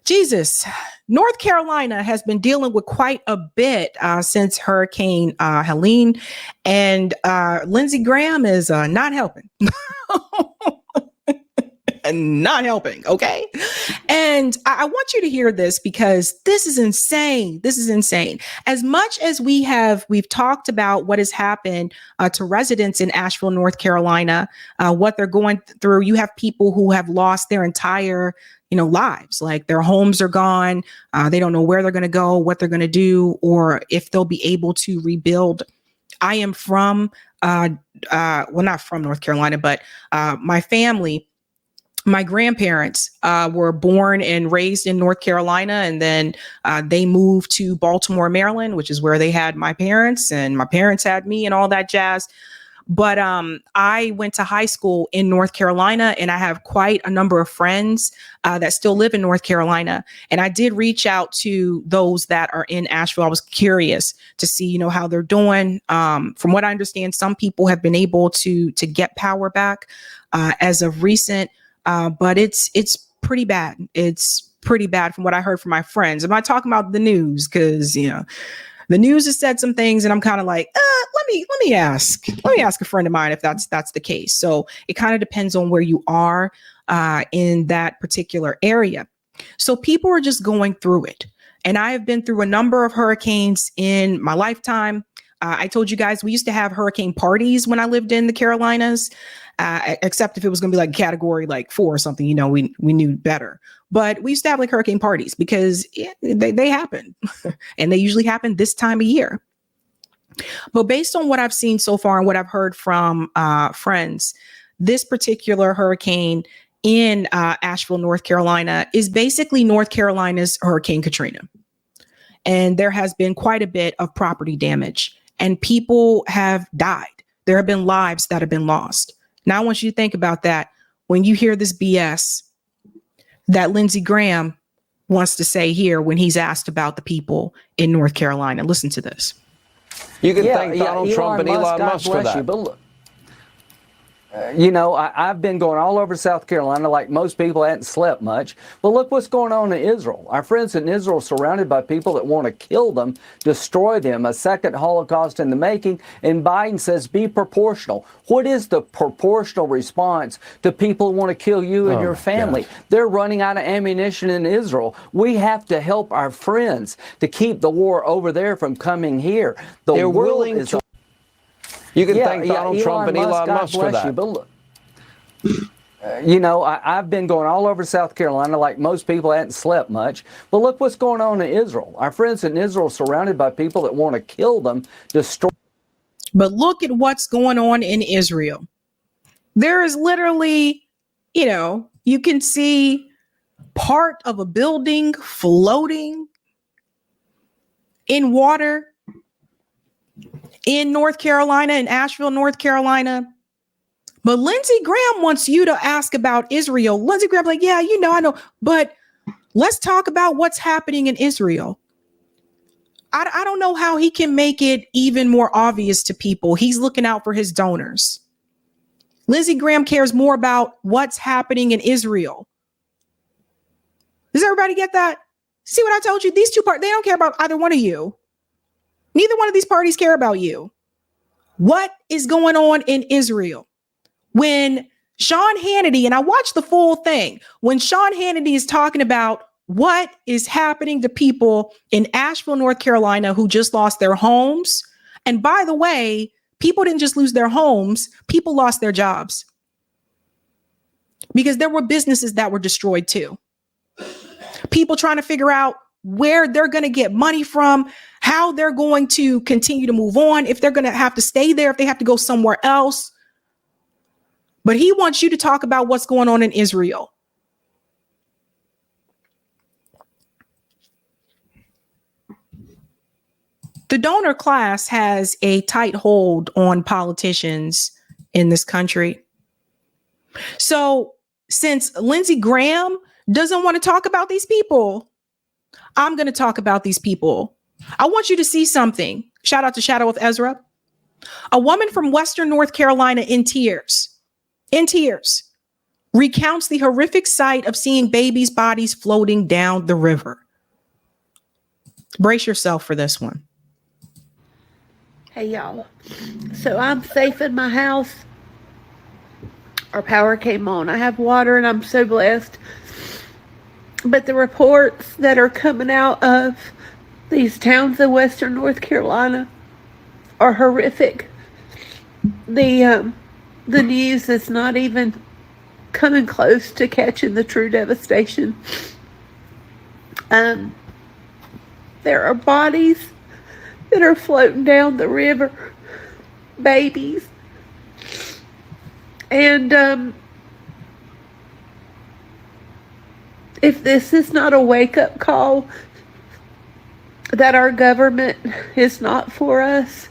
Jesus, North Carolina has been dealing with quite a bit since Hurricane Helene, and Lindsey Graham is not helping. Not helping. Okay. And I want you to hear this because this is insane. This is insane. As much as we've talked about what has happened to residents in Asheville, North Carolina, what they're going through. You have people who have lost their entire, lives, like their homes are gone. They don't know where they're going to go, what they're going to do, or if they'll be able to rebuild. I am from, not from North Carolina, but my family. My grandparents were born and raised in North Carolina, and then they moved to Baltimore, Maryland, which is where they had my parents, and my parents had me and all that jazz. But I went to high school in North Carolina, and I have quite a number of friends that still live in North Carolina. And I did reach out to those that are in Asheville. I was curious to see, how they're doing. From what I understand, some people have been able to get power back as of recent. But it's pretty bad. It's pretty bad from what I heard from my friends. I'm not talking about the news because, the news has said some things and I'm kind of like, let me ask a friend of mine if that's the case. So it kind of depends on where you are in that particular area. So people are just going through it. And I have been through a number of hurricanes in my lifetime. I told you guys we used to have hurricane parties when I lived in the Carolinas. Except if it was going to be like category like 4 or something, we knew better. But we used to have like hurricane parties because they happen and they usually happen this time of year. But based on what I've seen so far and what I've heard from friends, this particular hurricane in Asheville, North Carolina is basically North Carolina's Hurricane Katrina. And there has been quite a bit of property damage and people have died. There have been lives that have been lost. Now, I want you to think about that when you hear this BS that Lindsey Graham wants to say here when he's asked about the people in North Carolina. Listen to this. You can thank Donald Trump and Elon Musk for that. I've been going all over South Carolina like most people. I hadn't slept much. But look what's going on in Israel. Our friends in Israel are surrounded by people that want to kill them, destroy them, a second Holocaust in the making. And Biden says be proportional. What is the proportional response to people who want to kill you and your family? Gosh. They're running out of ammunition in Israel. We have to help our friends to keep the war over there from coming here. They're willing to. You can thank Donald Trump and Elon Musk for that. I've been going all over South Carolina like most people. I hadn't slept much. But look what's going on in Israel. Our friends in Israel are surrounded by people that want to kill them, destroy. But look at what's going on in Israel. There is literally, you can see part of a building floating in water. In North Carolina, in Asheville, North Carolina. But Lindsey Graham wants you to ask about Israel. Lindsey Graham, like, yeah, I know. But let's talk about what's happening in Israel. I don't know how he can make it even more obvious to people. He's looking out for his donors. Lindsey Graham cares more about what's happening in Israel. Does everybody get that? See what I told you? These two parties, they don't care about either one of you. Neither one of these parties care about you. What is going on in Israel? When Sean Hannity, and I watched the full thing, when Sean Hannity is talking about what is happening to people in Asheville, North Carolina, who just lost their homes. And by the way, people didn't just lose their homes, people lost their jobs. Because there were businesses that were destroyed too. People trying to figure out where they're going to get money from, how they're going to continue to move on, if they're going to have to stay there, if they have to go somewhere else. But he wants you to talk about what's going on in Israel. The donor class has a tight hold on politicians in this country. So since Lindsey Graham doesn't want to talk about these people, I'm going to talk about these people. I want you to see something. Shout out to Shadow of Ezra. A woman from Western North Carolina in tears, recounts the horrific sight of seeing babies' bodies floating down the river. Brace yourself for this one. Hey, y'all. So I'm safe in my house. Our power came on. I have water and I'm so blessed. But the reports that are coming out of these towns in western North Carolina are horrific. The news is not even coming close to catching the true devastation. There are bodies that are floating down the river, babies. And if this is not a wake-up call that our government is not for us,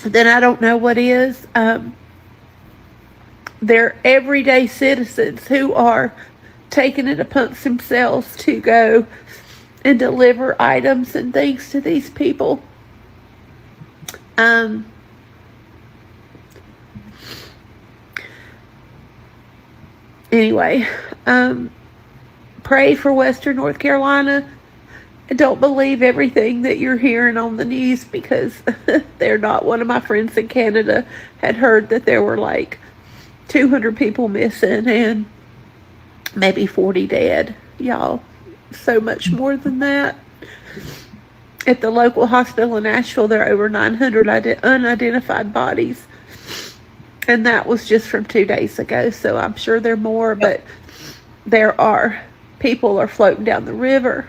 then I don't know what is. They're everyday citizens who are taking it upon themselves to go and deliver items and things to these people. Anyway, pray for Western North Carolina. I don't believe everything that you're hearing on the news, because they're not. One of my friends in Canada had heard that there were like 200 people missing and maybe 40 dead. Y'all, so much more than that. At the local hospital in Nashville, there are over 900 unidentified bodies. And that was just from 2 days ago. So I'm sure there are more, but people are floating down the river.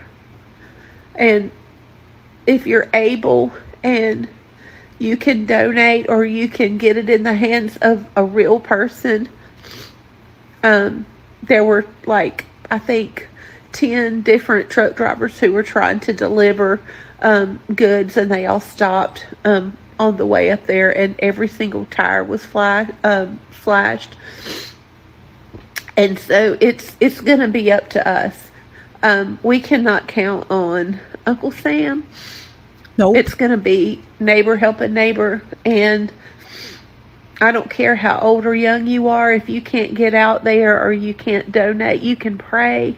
And if you're able and you can donate, or you can get it in the hands of a real person. There were like, I think 10 different truck drivers who were trying to deliver goods, and they all stopped on the way up there, and every single tire was flashed. And so it's going to be up to us. We cannot count on Uncle Sam. Nope. It's going to be neighbor helping neighbor. And I don't care how old or young you are. If you can't get out there or you can't donate, you can pray.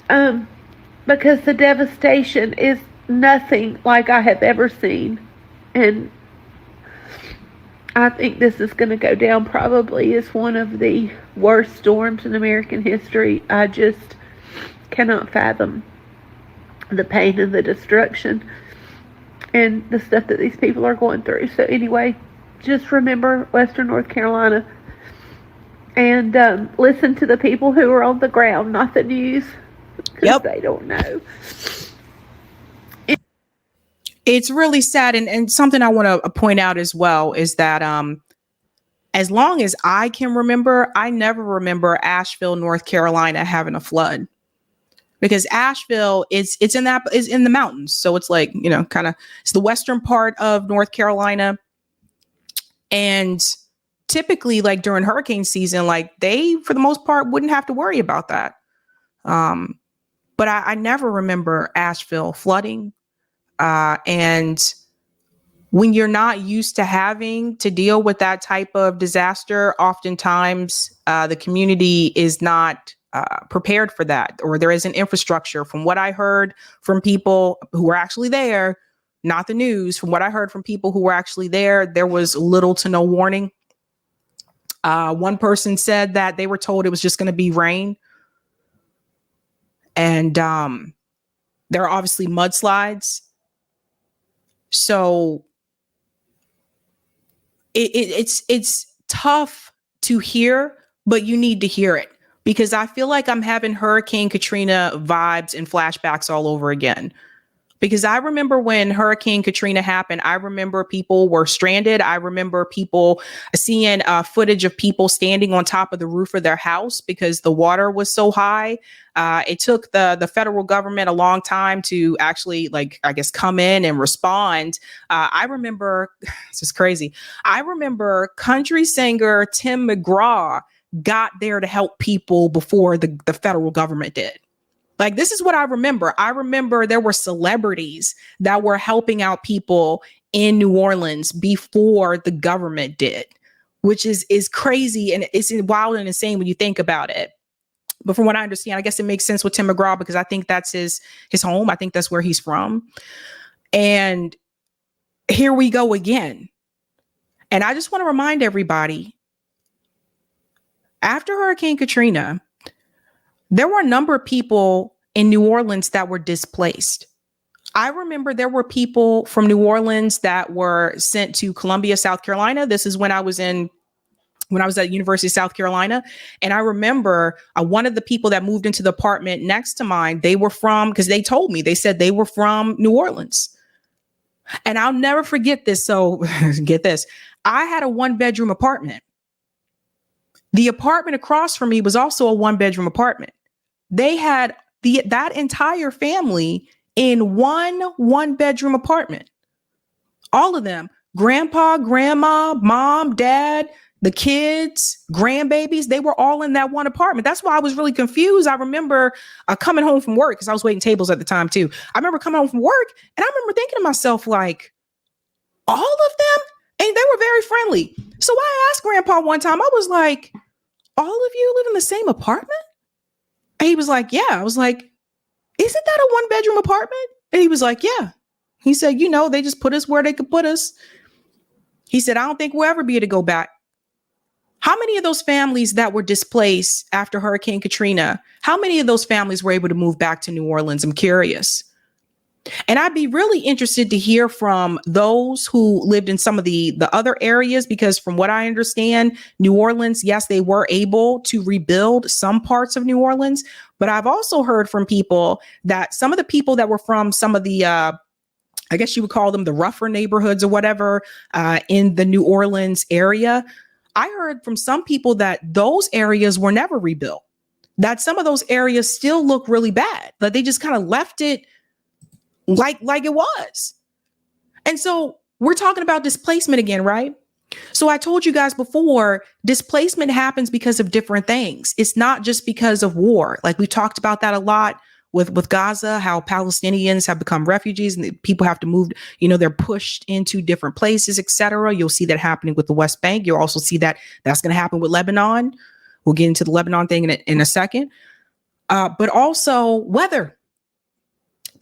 Because the devastation is nothing like I have ever seen. And I think this is going to go down probably as one of the worst storms in American history. I just cannot fathom the pain and the destruction and the stuff that these people are going through. So anyway, just remember Western North Carolina, and listen to the people who are on the ground, not the news, because they don't know. It's really sad. And something I want to point out as well is that as long as I can remember, I never remember Asheville, North Carolina having a flood. Because Asheville is in the mountains. So it's like, it's the western part of North Carolina. And typically, like during hurricane season, like they, for the most part, wouldn't have to worry about that. But I never remember Asheville flooding. And when you're not used to having to deal with that type of disaster, oftentimes the community is not prepared for that, or there isn't infrastructure. From what I heard from people who were actually there, not the news, from what I heard from people who were actually there was little to no warning. One person said that they were told it was just going to be rain. And there are obviously mudslides. So it's tough to hear, but you need to hear it, because I feel like I'm having Hurricane Katrina vibes and flashbacks all over again. Because I remember when Hurricane Katrina happened, I remember people were stranded. I remember people seeing footage of people standing on top of the roof of their house because the water was so high. It took the federal government a long time to actually, come in and respond. I remember, this is crazy. I remember country singer Tim McGraw got there to help people before the federal government did. Like, this is what I remember. I remember there were celebrities that were helping out people in New Orleans before the government did. which is crazy, and it's wild and insane when you think about it. But from what I understand, I guess it makes sense with Tim McGraw because I think that's his home. I think that's where he's from. And here we go again. And I just want to remind everybody, after Hurricane Katrina, there were a number of people in New Orleans that were displaced. I remember there were people from New Orleans that were sent to Columbia, South Carolina. This is when I was at University of South Carolina. And I remember one of the people that moved into the apartment next to mine, they were from, because they told me, they said they were from New Orleans. And I'll never forget this. So get this. I had a 1-bedroom apartment. The apartment across from me was also a 1-bedroom apartment. They had that entire family in one bedroom apartment. All of them, grandpa, grandma, mom, dad, the kids, grandbabies, they were all in that one apartment. That's why I was really confused. I remember coming home from work because I was waiting tables at the time too. I remember coming home from work and I remember thinking to myself, like, all of them? And they were very friendly. So I asked grandpa one time, I was like, all of you live in the same apartment? And he was like, yeah. I was like, isn't that a 1-bedroom apartment? And he was like, yeah. He said, they just put us where they could put us. He said, I don't think we'll ever be able to go back. How many of those families that were displaced after Hurricane Katrina, how many of those families were able to move back to New Orleans? I'm curious. And I'd be really interested to hear from those who lived in some of the other areas, because from what I understand, New Orleans, yes, they were able to rebuild some parts of New Orleans. But I've also heard from people that some of the people that were from some of the, I guess you would call them the rougher neighborhoods or whatever, in the New Orleans area, I heard from some people that those areas were never rebuilt, that some of those areas still look really bad, that they just kind of left it like it was. And so we're talking about displacement again, right? So I told you guys before, displacement happens because of different things. It's not just because of war. Like we talked about that a lot with Gaza, how Palestinians have become refugees and people have to move, they're pushed into different places, etc. You'll see that happening with the West Bank. You'll also see that that's going to happen with Lebanon. We'll get into the Lebanon thing in a second. But also weather.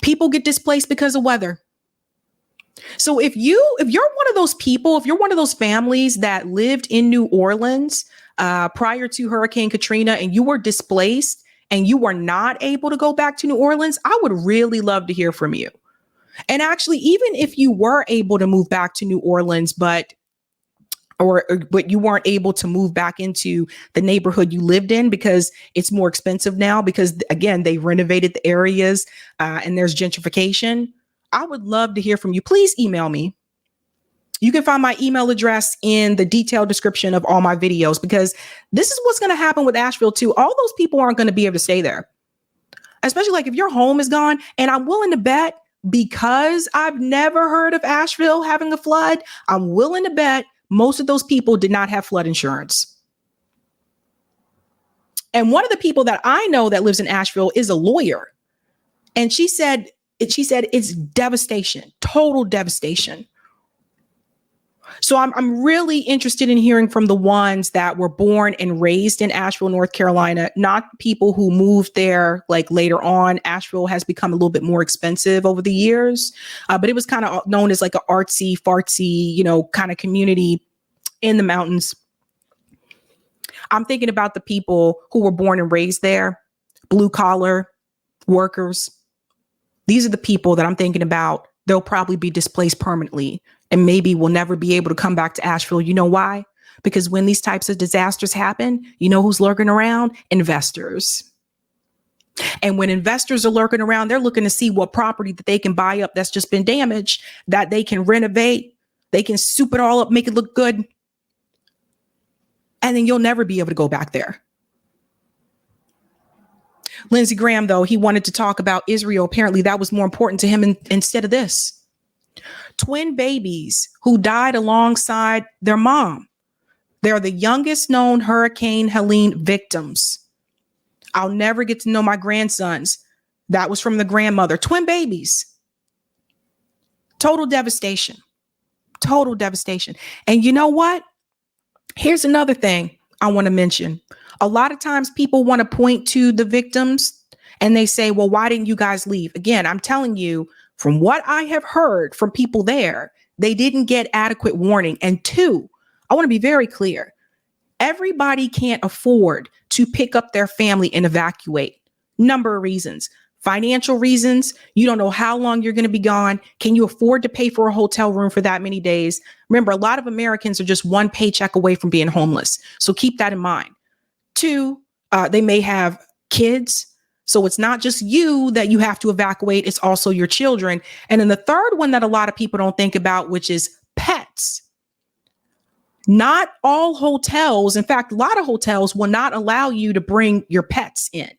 People get displaced because of weather. So if you're one of those people, if you're one of those families that lived in New Orleans prior to Hurricane Katrina and you were displaced and you were not able to go back to New Orleans, I would really love to hear from you. And actually, even if you were able to move back to New Orleans, but you weren't able to move back into the neighborhood you lived in because it's more expensive now, because again, they renovated the areas and there's gentrification. I would love to hear from you. Please email me. You can find my email address in the detailed description of all my videos, because this is what's going to happen with Asheville too. All those people aren't going to be able to stay there, especially like if your home is gone. And I'm willing to bet, because I've never heard of Asheville having a flood, I'm willing to bet most of those people did not have flood insurance. And one of the people that I know that lives in Asheville is a lawyer. And she said it's devastation, total devastation. So I'm really interested in hearing from the ones that were born and raised in Asheville, North Carolina, not people who moved there like later on. Asheville has become a little bit more expensive over the years, but it was kind of known as like an artsy, fartsy, kind of community in the mountains. I'm thinking about the people who were born and raised there, blue collar workers. These are the people that I'm thinking about. They'll probably be displaced permanently and maybe will never be able to come back to Asheville. You know why? Because when these types of disasters happen, you know who's lurking around? Investors. And when investors are lurking around, they're looking to see what property that they can buy up that's just been damaged, that they can renovate. They can soup it all up, make it look good. And then you'll never be able to go back there. Lindsey Graham, though, he wanted to talk about Israel. Apparently that was more important to him instead of this. Twin babies who died alongside their mom. They're the youngest known Hurricane Helene victims. I'll never get to know my grandsons. That was from the grandmother. Twin babies. Total devastation. Total devastation. And you know what? Here's another thing I want to mention. A lot of times people want to point to the victims and they say, well, why didn't you guys leave? Again, I'm telling you, from what I have heard from people there, they didn't get adequate warning. And two, I want to be very clear. Everybody can't afford to pick up their family and evacuate. Number of reasons. Financial reasons. You don't know how long you're going to be gone. Can you afford to pay for a hotel room for that many days? Remember, a lot of Americans are just one paycheck away from being homeless. So keep that in mind. Two, they may have kids. So it's not just you that you have to evacuate. It's also your children. And then the third one that a lot of people don't think about, which is pets. Not all hotels, in fact, a lot of hotels will not allow you to bring your pets in.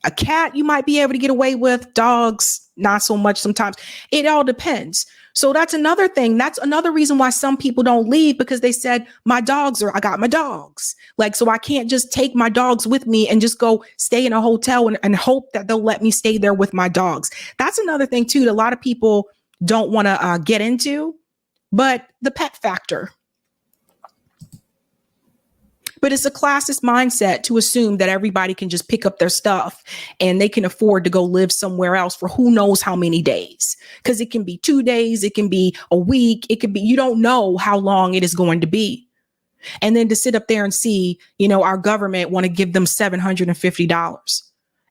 A cat you might be able to get away with, dogs, not so much sometimes. It all depends. So that's another thing. That's another reason why some people don't leave, because they said, I got my dogs. Like, so I can't just take my dogs with me and just go stay in a hotel and hope that they'll let me stay there with my dogs. That's another thing too, that a lot of people don't want to get into, but the pet factor. But it's a classist mindset to assume that everybody can just pick up their stuff and they can afford to go live somewhere else for who knows how many days. Because it can be 2 days, it can be a week, it could be, you don't know how long it is going to be. And then to sit up there and see, our government want to give them $750.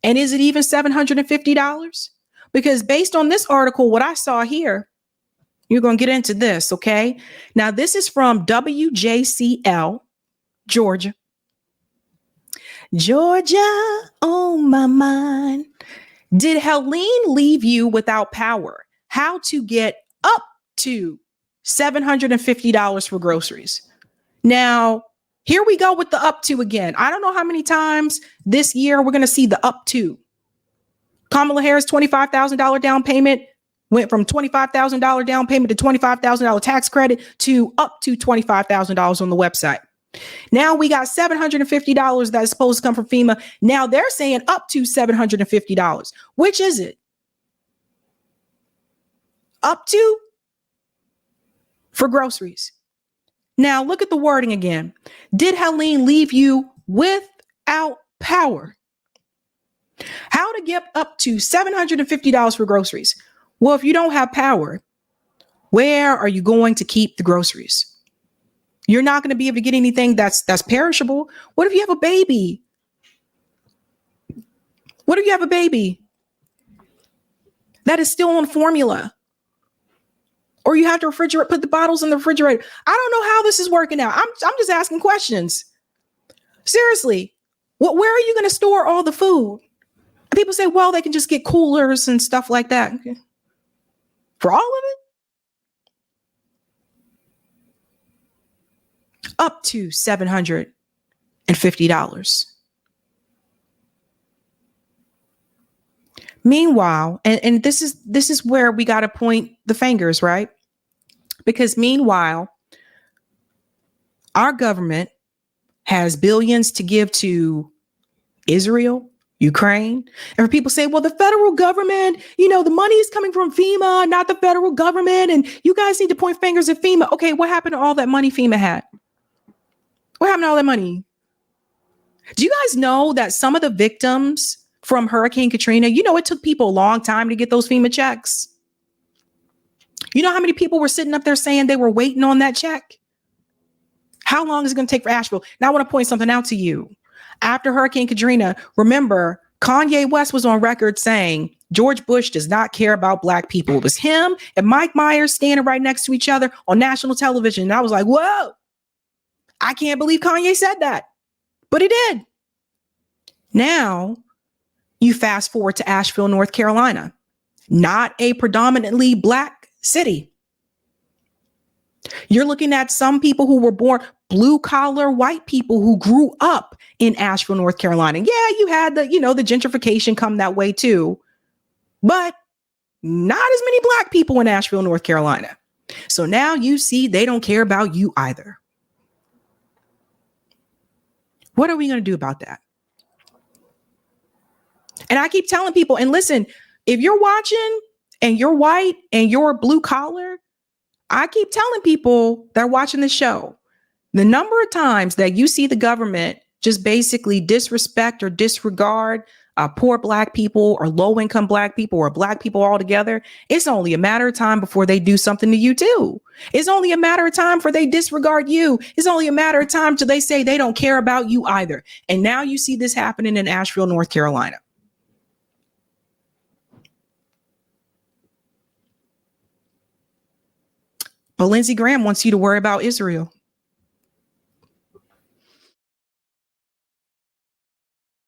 And is it even $750? Because based on this article, what I saw here, you're going to get into this, okay? Now, this is from WJCL. Georgia, on my mind. Did Helene leave you without power? How to get up to $750 for groceries. Now, here we go with the up to again. I don't know how many times this year we're going to see the up to. Kamala Harris, $25,000 down payment, went from $25,000 down payment to $25,000 tax credit to up to $25,000 on the website. Now we got $750 that is supposed to come from FEMA. Now they're saying up to $750. Which is it? Up to? For groceries. Now look at the wording again. Did Helene leave you without power? How to get up to $750 for groceries? Well, if you don't have power, where are you going to keep the groceries? You're not going to be able to get anything that's perishable. What if you have a baby? What if you have a baby that is still on formula? Or you have to put the bottles in the refrigerator. I don't know how this is working out. I'm just asking questions. Seriously, where are you going to store all the food? And people say, well, they can just get coolers and stuff like that. Okay. For all of it? Up to $750. Meanwhile, and this is where we got to point the fingers, right? Because meanwhile, our government has billions to give to Israel, Ukraine. And for people say, well, the federal government, the money is coming from FEMA, not the federal government. And you guys need to point fingers at FEMA. Okay, what happened to all that money FEMA had? What happened to all that money? Do you guys know that some of the victims from Hurricane Katrina, it took people a long time to get those FEMA checks? You know how many people were sitting up there saying they were waiting on that check? How long is it going to take for Asheville? Now I want to point something out to you. After Hurricane Katrina, remember, Kanye West was on record saying George Bush does not care about black people. It was him and Mike Myers standing right next to each other on national television. And I was like, whoa. I can't believe Kanye said that, but he did. Now you fast forward to Asheville, North Carolina, not a predominantly black city. You're looking at some people who were born blue collar white people who grew up in Asheville, North Carolina. Yeah, you had the gentrification come that way too, but not as many black people in Asheville, North Carolina. So now you see they don't care about you either. What are we going to do about that? And I keep telling people, and listen, if you're watching and you're white and you're blue collar, I keep telling people that are watching the show, The number of times that you see the government just basically disrespect or disregard poor Black people or low income Black people or Black people altogether, it's only a matter of time before they do something to you too. It's only a matter of time before they disregard you. It's only a matter of time till they say they don't care about you either. And now you see this happening in Asheville, North Carolina. But Lindsey Graham wants you to worry about Israel.